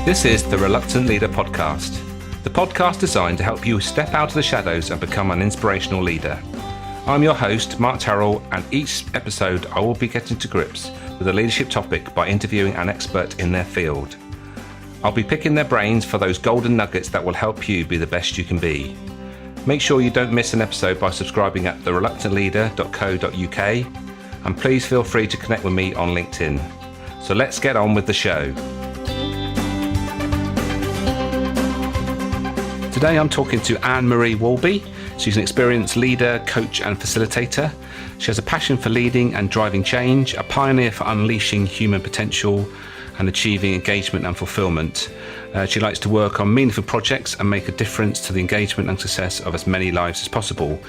This is the Reluctant Leader podcast, the podcast designed to help you step out of the shadows and become an inspirational leader. I'm your host, Mark Terrell, and each episode I will be getting to grips with a leadership topic by interviewing an expert in their field. I'll be picking their brains for those golden nuggets that will help you be the best you can be. Make sure you don't miss an episode by subscribing at thereluctantleader.co.uk, and please feel free to connect with me on LinkedIn. So let's get on with the show. Today I'm talking to Anne-Marie Walby. She's an experienced leader, coach and facilitator. She has a passion for leading and driving change, a pioneer for unleashing human potential and achieving engagement and fulfillment. She likes to work on meaningful projects and make a difference to the engagement and success of as many lives as possible.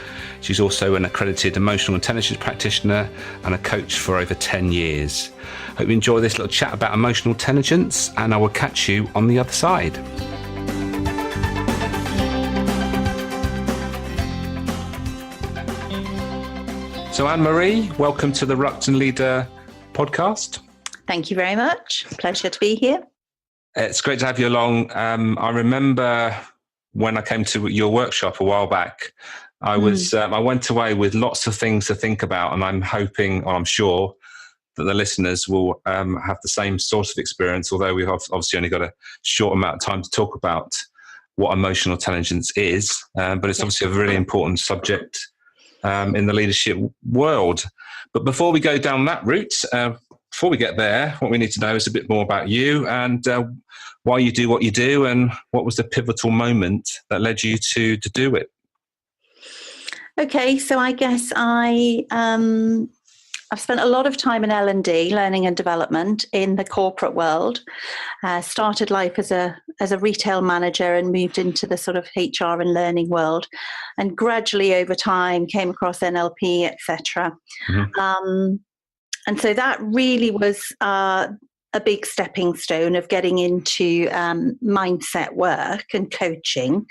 She's also an accredited emotional intelligence practitioner and a coach for over 10 years. Hope you enjoy this little chat about emotional intelligence, and I will catch you on the other side. So Anne-Marie, welcome to the Reluctant Leader podcast. Thank you very much. Pleasure to be here. It's great to have you along. I remember when I came to your workshop a while back, I went away with lots of things to think about, and I'm hoping, or I'm sure, that the listeners will have the same sort of experience, although we've obviously only got a short amount of time to talk about what emotional intelligence is, but it's obviously a really important subject in the leadership world. But before we go down that route, before we get there, what we need to know is a bit more about you and why you do what you do, and what was the pivotal moment that led you to do it. Okay, so I guess I've spent a lot of time in L&D, learning and development, in the corporate world. Started life as a retail manager and moved into the sort of HR and learning world, and gradually over time came across NLP, etc. Mm-hmm. And so that really was a big stepping stone of getting into mindset work and coaching.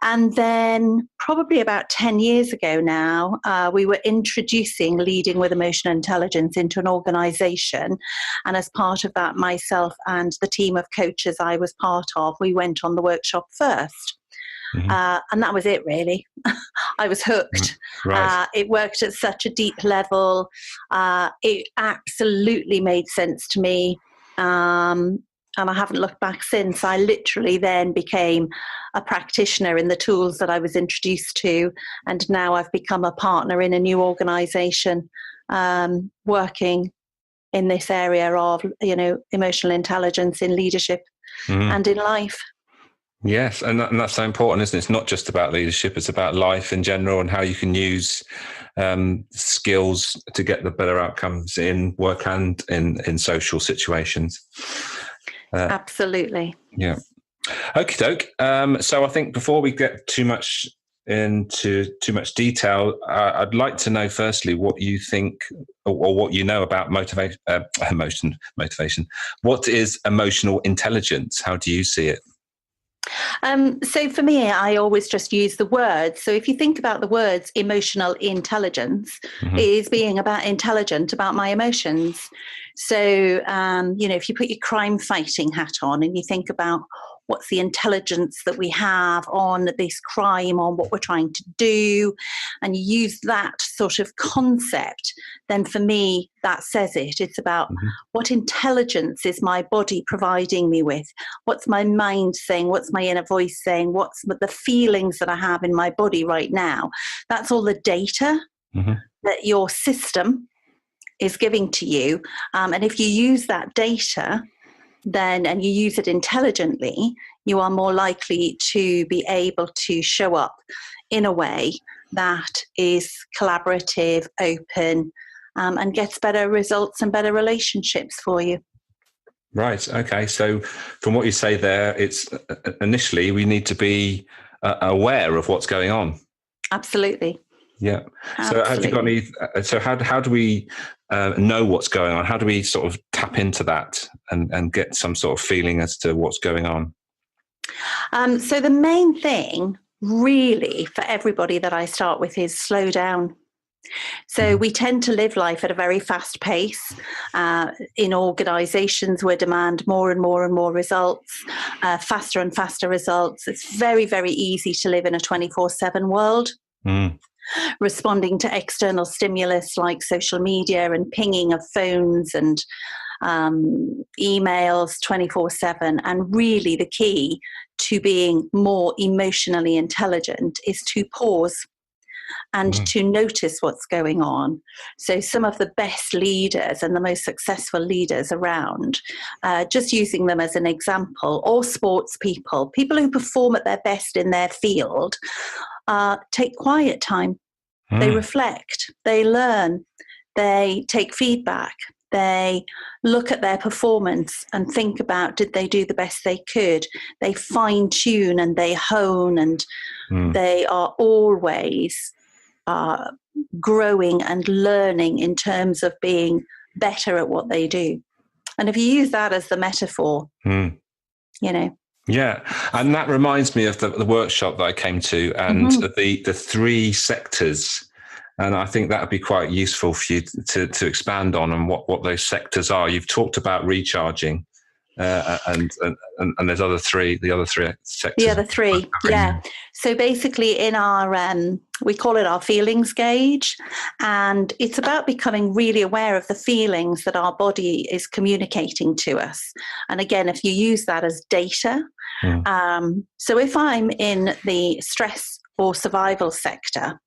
And then probably about 10 years ago now, we were introducing leading with emotional intelligence into an organization. And as part of that, myself and the team of coaches I was part of, we went on the workshop first. Mm-hmm. And that was it, really. I was hooked. Right. It worked at such a deep level. It absolutely made sense to me. And I haven't looked back since. I literally then became a practitioner in the tools that I was introduced to. And now I've become a partner in a new organization, working in this area of, emotional intelligence in leadership and in life. Yes, and that's so important, isn't it? It's not just about leadership, it's about life in general and how you can use skills to get the better outcomes in work and in social situations. Absolutely. Yeah. Okie doke. So I think before we get too much detail, I'd like to know firstly what you think or what you know about motivation. What is emotional intelligence? How do you see it? So for me, I always just use the words. So if you think about the words, emotional intelligence is being intelligent about my emotions. So, if you put your crime fighting hat on and you think about what's the intelligence that we have on this crime, on what we're trying to do, and you use that sort of concept, then for me, that says it. It's about what intelligence is my body providing me with? What's my mind saying? What's my inner voice saying? What's the feelings that I have in my body right now? That's all the data that your system is giving to you. And if you use that data, and you use it intelligently, you are more likely to be able to show up in a way that is collaborative, open, and gets better results and better relationships for you. Right. Okay. So from what you say there, it's initially we need to be aware of what's going on. Absolutely. Yeah. So have you got any? So how do we know what's going on? How do we sort of tap into that and get some sort of feeling as to what's going on? So the main thing, really, for everybody that I start with is slow down. So we tend to live life at a very fast pace. In organizations, we demand more and more and more results, faster and faster results. It's very, very easy to live in a 24/7 world. Responding to external stimulus like social media and pinging of phones and emails 24/7. And really the key to being more emotionally intelligent is to pause and to notice what's going on. So some of the best leaders and the most successful leaders around, just using them as an example, or sports people who perform at their best in their field, take quiet time. They reflect, they learn, they take feedback, they look at their performance and think about, did they do the best they could? They fine tune and they hone, and they are always growing and learning in terms of being better at what they do. And if you use that as the metaphor, you know. Yeah, and that reminds me of the workshop that I came to, and the three sectors. And I think that would be quite useful for you to expand on and what those sectors are. You've talked about recharging, and there's the other three sectors. The other three, yeah. So basically in our, we call it our feelings gauge, and it's about becoming really aware of the feelings that our body is communicating to us. And again, if you use that as data, so if I'm in the stress or survival sector,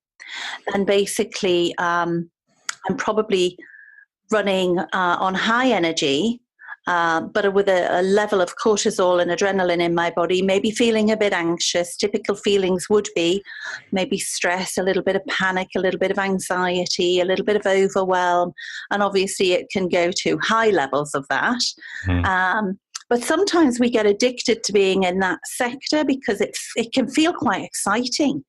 then basically I'm probably running on high energy, but with a level of cortisol and adrenaline in my body, maybe feeling a bit anxious. Typical feelings would be maybe stress, a little bit of panic, a little bit of anxiety, a little bit of overwhelm. And obviously it can go to high levels of that. But sometimes we get addicted to being in that sector because it can feel quite exciting.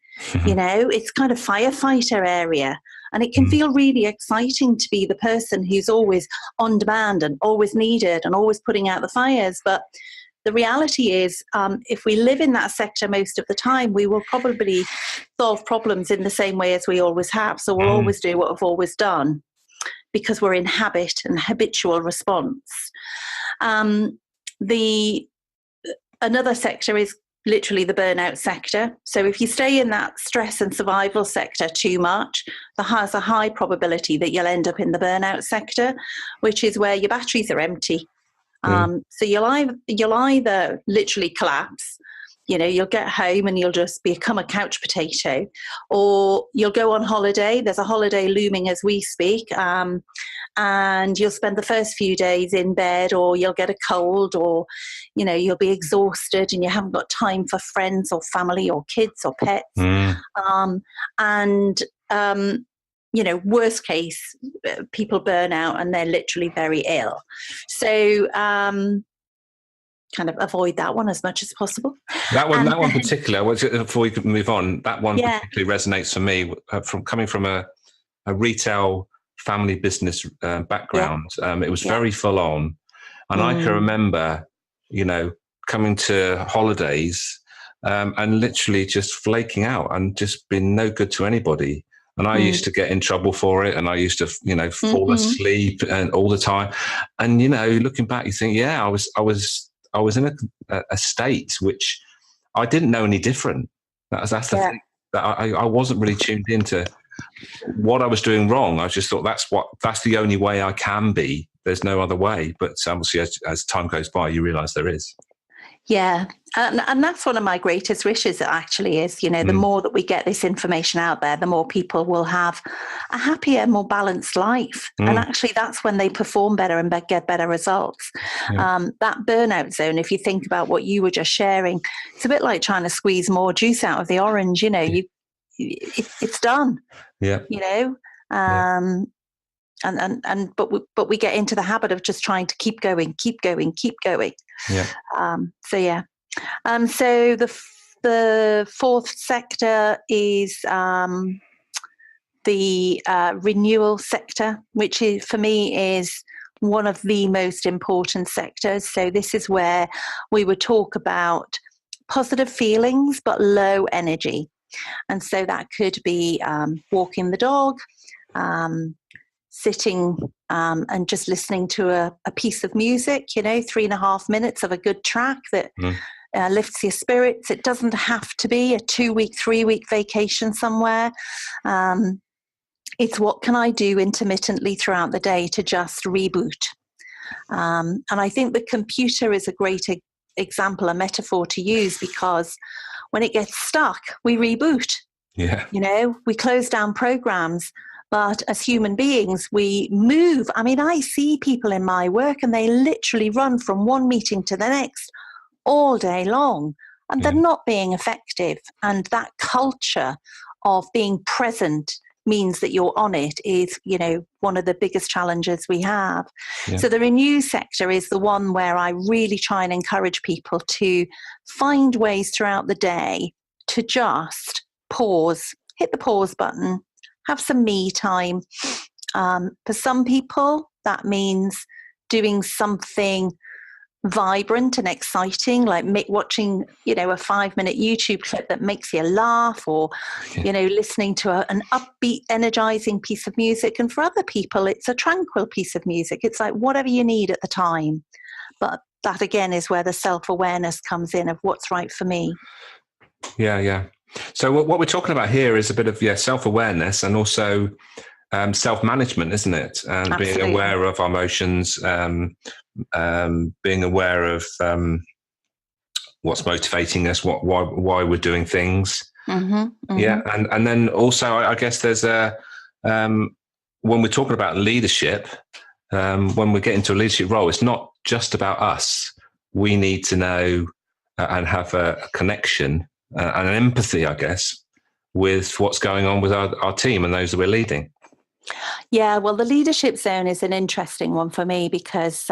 You know, it's kind of firefighter area, and it can feel really exciting to be the person who's always on demand and always needed and always putting out the fires. But the reality is, if we live in that sector most of the time, we will probably solve problems in the same way as we always have. So we'll always do what we've always done because we're in habit and habitual response. Another sector is literally the burnout sector. So if you stay in that stress and survival sector too much, there's a high probability that you'll end up in the burnout sector, which is where your batteries are empty. So you'll either literally collapse, you know, you'll get home and you'll just become a couch potato, or you'll go on holiday. There's a holiday looming as we speak, and you'll spend the first few days in bed, or you'll get a cold, or, you know, you'll be exhausted and you haven't got time for friends or family or kids or pets. You know, worst case, people burn out and they're literally very ill. So kind of avoid that one as much as possible. That one particular, before we can move on, that one particularly resonates for me from coming from a retail family business background. It was very full on, and I can remember, you know, coming to holidays and literally just flaking out and just being no good to anybody. And I used to get in trouble for it, and I used to, you know, fall asleep and all the time. And, you know, looking back, you think, I was in a state which I didn't know any different. That's the thing, that I wasn't really tuned into what I was doing wrong. I just thought that's the only way I can be. There's no other way. But obviously, as time goes by, you realise there is. Yeah. And that's one of my greatest wishes, actually, is, you know, the more that we get this information out there, the more people will have a happier, more balanced life. And actually, that's when they perform better and get better results. That burnout zone, if you think about what you were just sharing, it's a bit like trying to squeeze more juice out of the orange. You know, it's done. Yeah. You know, but we get into the habit of just trying to keep going. Yeah. So the fourth sector is the renewal sector, which is, for me, is one of the most important sectors. So this is where we would talk about positive feelings but low energy. And so that could be walking the dog, sitting and just listening to a piece of music, 3.5 minutes of a good track that lifts your spirits. It doesn't have to be a 2-week, 3-week vacation somewhere. It's what can I do intermittently throughout the day to just reboot. And I think the computer is a great example, a metaphor to use, because when it gets stuck, we reboot. Yeah. We close down programs, but as human beings, we move. I mean, I see people in my work and they literally run from one meeting to the next all day long, and they're not being effective. And that culture of being present means that you're on it is, one of the biggest challenges we have. Yeah. So the renew sector is the one where I really try and encourage people to find ways throughout the day to just pause, hit the pause button, have some me time. For some people, that means doing something vibrant and exciting, like watching, a 5-minute YouTube clip that makes you laugh, or, listening to an upbeat, energizing piece of music. And for other people, it's a tranquil piece of music. It's like whatever you need at the time. But that, again, is where the self-awareness comes in of what's right for me. Yeah. So what we're talking about here is a bit of self-awareness and also self-management, isn't it? And Absolutely. Being aware of our emotions, being aware of what's motivating us, why we're doing things. Yeah, and then also I guess there's when we're talking about leadership, when we get into a leadership role, it's not just about us. We need to know and have a connection and an empathy, I guess, with what's going on with our team and those that we're leading. Yeah, well, the leadership zone is an interesting one for me because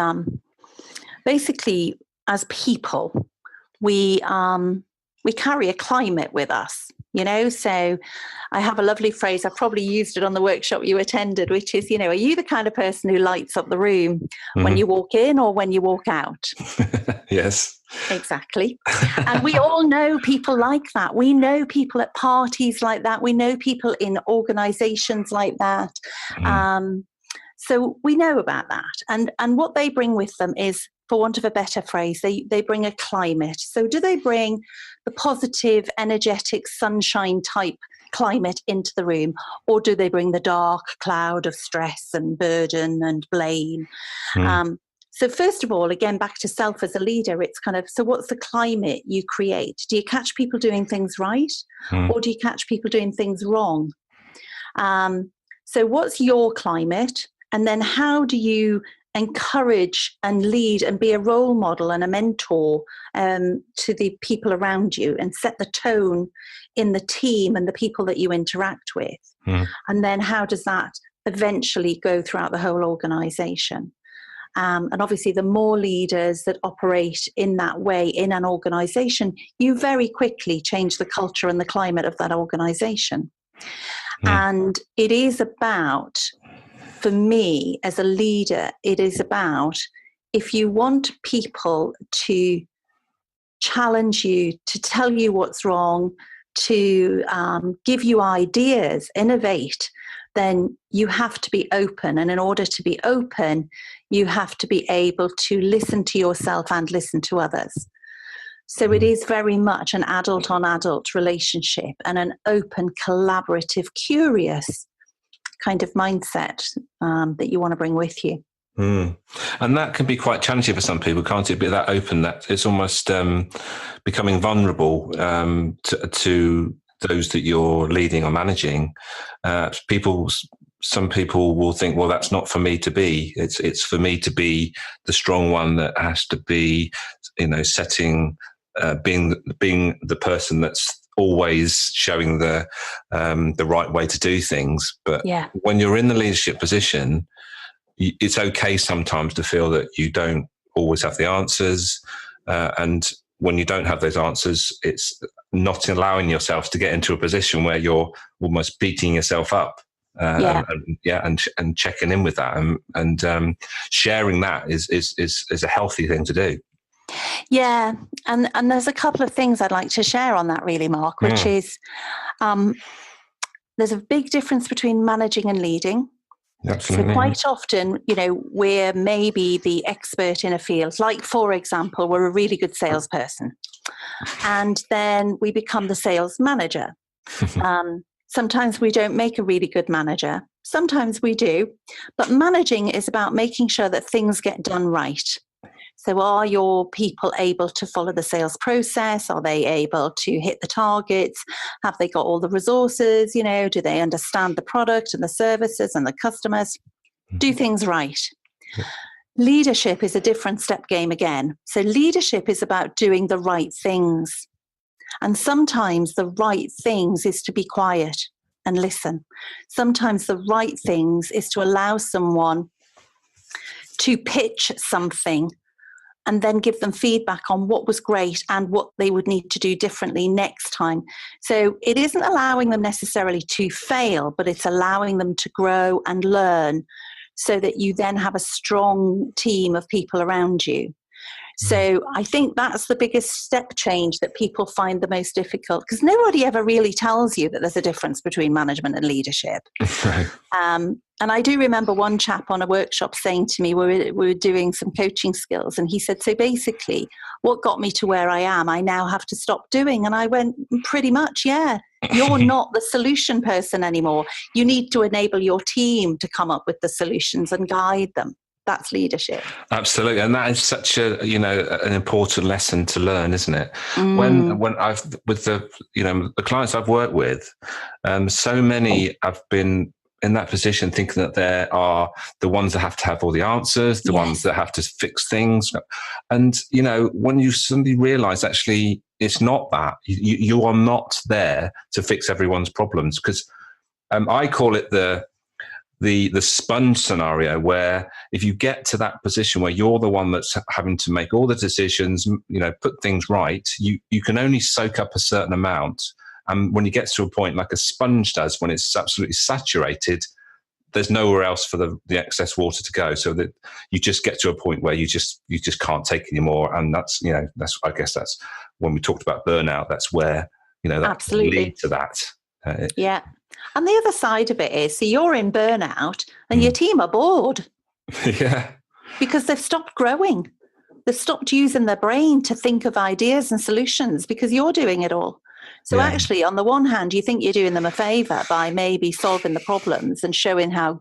basically, as people, we carry a climate with us, So I have a lovely phrase. I probably used it on the workshop you attended, which is, are you the kind of person who lights up the room when you walk in or when you walk out? Yes. Exactly. And we all know people like that. We know people at parties like that. We know people in organizations like that. So we know about that. And what they bring with them is, for want of a better phrase, they bring a climate. So do they bring the positive, energetic, sunshine type climate into the room, or do they bring the dark cloud of stress and burden and blame? So first of all, again, back to self as a leader, it's kind of, so what's the climate you create? Do you catch people doing things right? Or do you catch people doing things wrong? So what's your climate? And then how do you encourage and lead and be a role model and a mentor to the people around you and set the tone in the team and the people that you interact with? And then how does that eventually go throughout the whole organization? And obviously, the more leaders that operate in that way in an organization, you very quickly change the culture and the climate of that organization. And it is about, for me as a leader, it is about, if you want people to challenge you, to tell you what's wrong, to give you ideas, innovate, then you have to be open. And in order to be open, you have to be able to listen to yourself and listen to others. So it is very much an adult on adult relationship and an open, collaborative, curious kind of mindset that you want to bring with you. And that can be quite challenging for some people, can't it? Be that open, that it's almost becoming vulnerable to those that you're leading or managing. Some people will think, well, that's not for me to be. It's for me to be the strong one that has to be, setting, being the person that's always showing the right way to do things. But when you're in the leadership position, it's okay sometimes to feel that you don't always have the answers. And when you don't have those answers, it's not allowing yourself to get into a position where you're almost beating yourself up. And checking in with that and sharing that is a healthy thing to do. Yeah, and there's a couple of things I'd like to share on that, really, Mark, which is there's a big difference between managing and leading. Absolutely. So quite often, we're maybe the expert in a field. Like, for example, we're a really good salesperson. And then we become the sales manager. Sometimes we don't make a really good manager. Sometimes we do. But managing is about making sure that things get done right. So are your people able to follow the sales process? Are they able to hit the targets? Have they got all the resources? Do they understand the product and the services and the customers? Do things right. Yeah. Leadership is a different step game again. So leadership is about doing the right things. And sometimes the right things is to be quiet and listen. Sometimes the right things is to allow someone to pitch something and then give them feedback on what was great and what they would need to do differently next time. So it isn't allowing them necessarily to fail, but it's allowing them to grow and learn so that you then have a strong team of people around you. So I think that's the biggest step change that people find the most difficult, because nobody ever really tells you that there's a difference between management and leadership. Right. And I do remember one chap on a workshop saying to me, we were doing some coaching skills, and he said, so basically what got me to where I am, I now have to stop doing. And I went, pretty much, yeah. You're not the solution person anymore. You need to enable your team to come up with the solutions and guide them. That's leadership. Absolutely. And that is such an important lesson to learn, isn't it? Mm. When I've, with the clients I've worked with, so many have been in that position thinking that they are the ones that have to have all the answers, the ones that have to fix things. And, when you suddenly realize actually it's not that, you are not there to fix everyone's problems, because I call it the sponge scenario, where if you get to that position where you're the one that's having to make all the decisions, put things right, you can only soak up a certain amount. And when you get to a point like a sponge does, when it's absolutely saturated, there's nowhere else for the excess water to go. So that you just get to a point where you just can't take anymore. And that's I guess that's when we talked about burnout. That's where that Absolutely can lead to that. Yeah. And the other side of it is, so you're in burnout and your team are bored. Yeah. Because they've stopped growing. They've stopped using their brain to think of ideas and solutions because you're doing it all. So actually, on the one hand, you think you're doing them a favor by maybe solving the problems and showing how,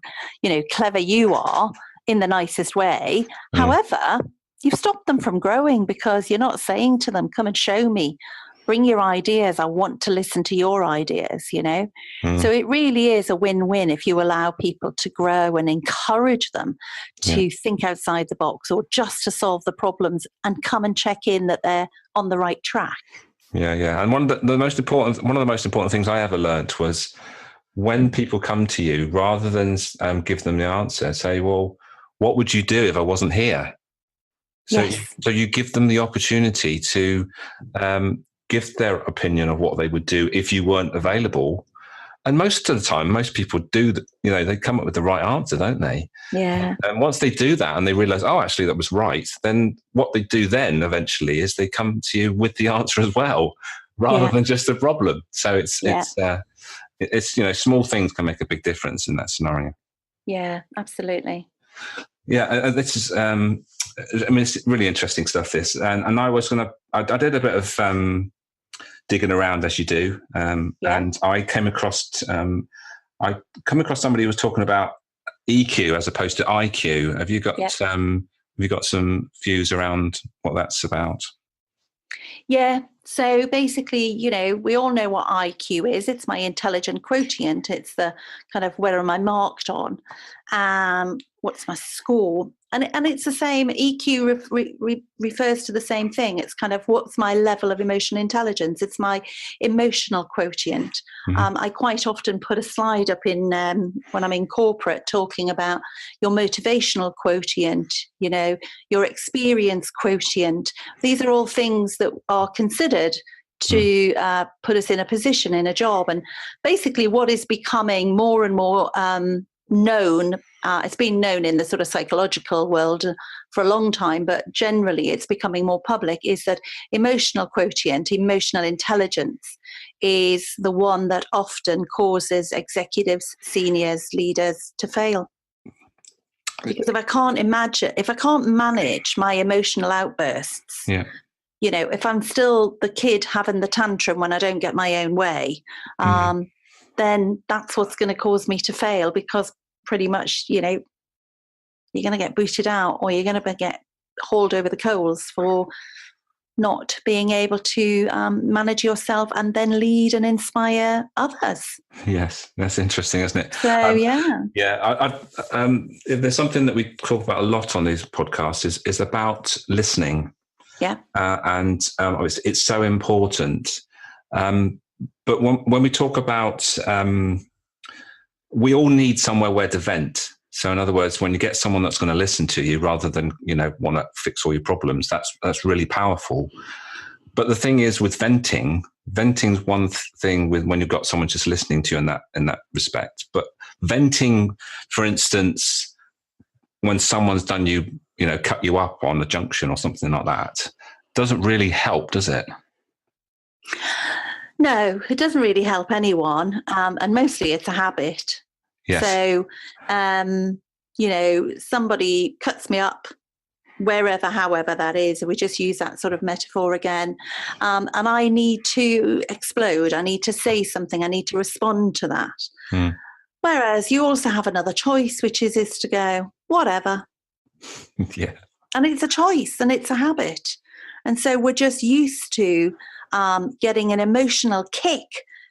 clever you are in the nicest way. However, you've stopped them from growing because you're not saying to them, come and show me. Bring your ideas. I want to listen to your ideas, So it really is a win-win if you allow people to grow and encourage them to think outside the box, or just to solve the problems and come and check in that they're on the right track. Yeah. And one of the most important things I ever learned was, when people come to you, rather than give them the answer, say, well, what would you do if I wasn't here? So you give them the opportunity to give their opinion of what they would do if you weren't available. And most of the time, most people do, they come up with the right answer, don't they? Yeah. And once they do that and they realize, oh, actually that was right, then what they do then eventually is they come to you with the answer as well, rather than just the problem. So it's small things can make a big difference in that scenario. Yeah, absolutely. Yeah. This is, it's really interesting stuff, this. And I was I did a bit of, digging around, as you do, and I came across somebody who was talking about EQ as opposed to IQ. Have you got some views around what that's about? Yeah. So basically, we all know what IQ is. It's my intelligent quotient. It's the kind of, where am I marked on? What's my score? And it's the same. EQ refers to the same thing. It's kind of, what's my level of emotional intelligence? It's my emotional quotient. I quite often put a slide up in when I'm in corporate, talking about your motivational quotient, your experience quotient. These are all things that are considered to put us in a position in a job. And basically what is becoming more and more known, it's been known in the sort of psychological world for a long time, but generally it's becoming more public, is that emotional quotient, emotional intelligence, is the one that often causes executives, seniors, leaders to fail. Because if I can't manage my emotional outbursts, if I'm still the kid having the tantrum when I don't get my own way, then that's what's going to cause me to fail, because pretty much, you're going to get booted out, or you're going to get hauled over the coals for not being able to manage yourself and then lead and inspire others. Yes, that's interesting, isn't it? So, if there's something that we talk about a lot on these podcasts is about listening. Yeah. It's so important. But when we talk about, we all need somewhere where to vent. So in other words, when you get someone that's going to listen to you rather than, want to fix all your problems, that's really powerful. But the thing is with venting's one thing with when you've got someone just listening to you in that respect. But venting, for instance, when someone's done cut you up on the junction or something like that, doesn't really help, does it? No, it doesn't really help anyone. And mostly it's a habit. Yes. So, somebody cuts me up wherever, however that is. We just use that sort of metaphor again. And I need to explode. I need to say something. I need to respond to that. Whereas you also have another choice, which is to go, whatever. Yeah. And it's a choice and it's a habit. And so we're just used to getting an emotional kick,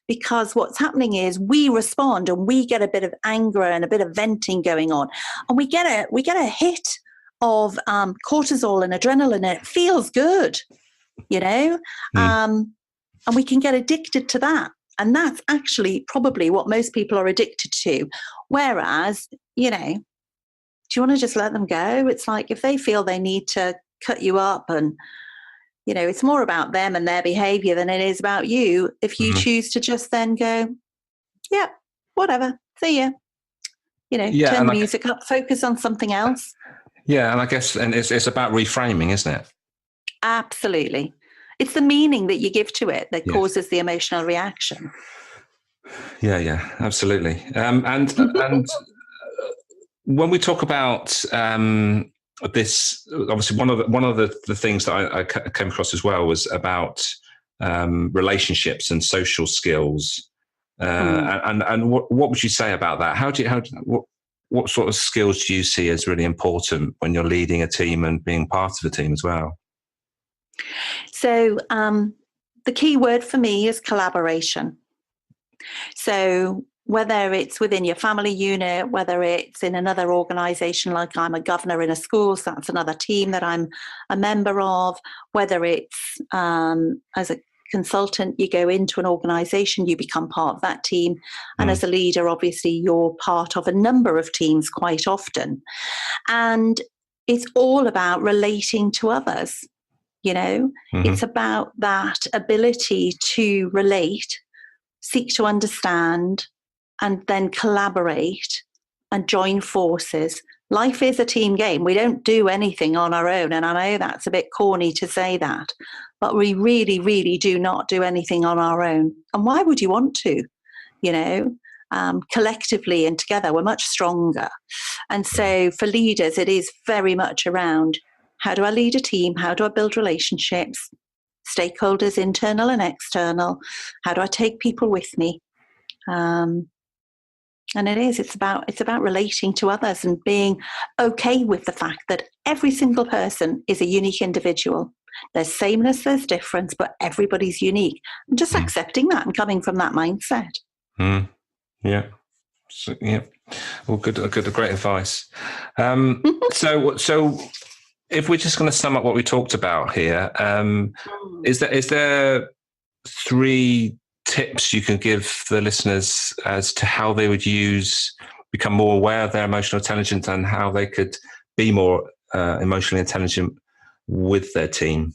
because what's happening is we respond and we get a bit of anger and a bit of venting going on, and we get a hit of cortisol and adrenaline, and it feels good, and we can get addicted to that. And that's actually probably what most people are addicted to. Whereas, do you want to just let them go? It's like if they feel they need to cut you up, and it's more about them and their behavior than it is about you. If you choose to just then go, yeah, whatever, see ya, turn the music up, focus on something else. Yeah. And I guess, and it's about reframing, isn't it? Absolutely. It's the meaning that you give to it that causes the emotional reaction. Yeah, absolutely. And when we talk about this, obviously one of the things that I came across as well was about relationships and social skills. And what would you say about that? What sort of skills do you see as really important when you're leading a team and being part of a team as well? So the key word for me is collaboration. So whether it's within your family unit, whether it's in another organisation, like I'm a governor in a school, so that's another team that I'm a member of, whether it's as a consultant, you go into an organisation, you become part of that team. And as a leader, obviously, you're part of a number of teams quite often. And it's all about relating to others. It's about that ability to relate, seek to understand, and then collaborate and join forces. Life is a team game. We don't do anything on our own. And I know that's a bit corny to say that, but we really, really do not do anything on our own. And why would you want to? Collectively and together, we're much stronger. And so for leaders, it is very much around, how do I lead a team? How do I build relationships? Stakeholders, internal and external. How do I take people with me? And it's about relating to others and being okay with the fact that every single person is a unique individual. There's sameness, there's difference, but everybody's unique. And just accepting that and coming from that mindset. Yeah. So, yeah. Well, great advice. So if we're just going to sum up what we talked about here, is there 3 tips you can give the listeners as to how they would become more aware of their emotional intelligence and how they could be more emotionally intelligent with their team?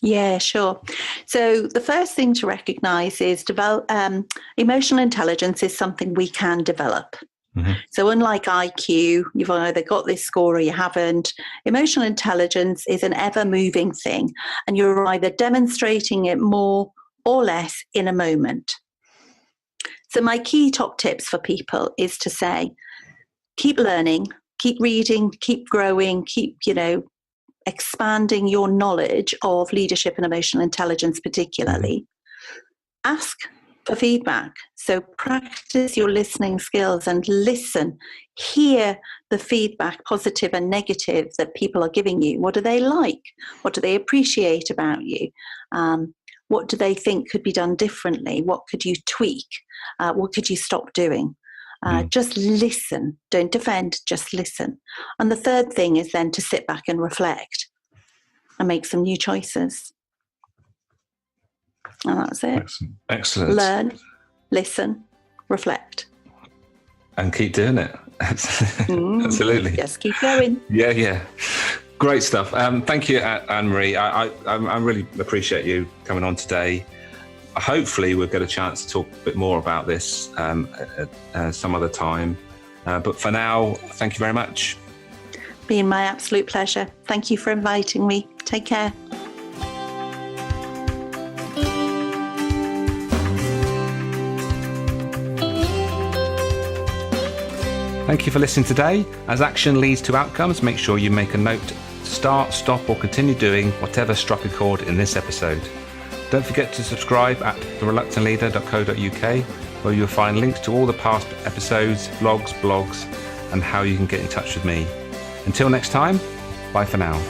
Yeah, sure. So the first thing to recognize is emotional intelligence is something we can develop. So unlike IQ, you've either got this score or you haven't. Emotional intelligence is an ever-moving thing, and you're either demonstrating it more or less in a moment. So my key top tips for people is to say, keep learning, keep reading, keep growing, keep, expanding your knowledge of leadership and emotional intelligence particularly. Ask for feedback. So practice your listening skills and listen. Hear the feedback, positive and negative, that people are giving you. What do they like? What do they appreciate about you? What do they think could be done differently? What could you tweak? What could you stop doing? Just listen. Don't defend, just listen. And the third thing is then to sit back and reflect and make some new choices. And that's it. Excellent. Learn, listen, reflect. And keep doing it. Absolutely. Just keep going. Yeah. Great stuff. Thank you, Anne-Marie. I really appreciate you coming on today. Hopefully we'll get a chance to talk a bit more about this some other time. But for now, thank you very much. Been my absolute pleasure. Thank you for inviting me. Take care. Thank you for listening today. As action leads to outcomes, make sure you make a note to start, stop, or continue doing whatever struck a chord in this episode. Don't forget to subscribe at thereluctantleader.co.uk, where you'll find links to all the past episodes, vlogs, blogs, and how you can get in touch with me. Until next time, bye for now.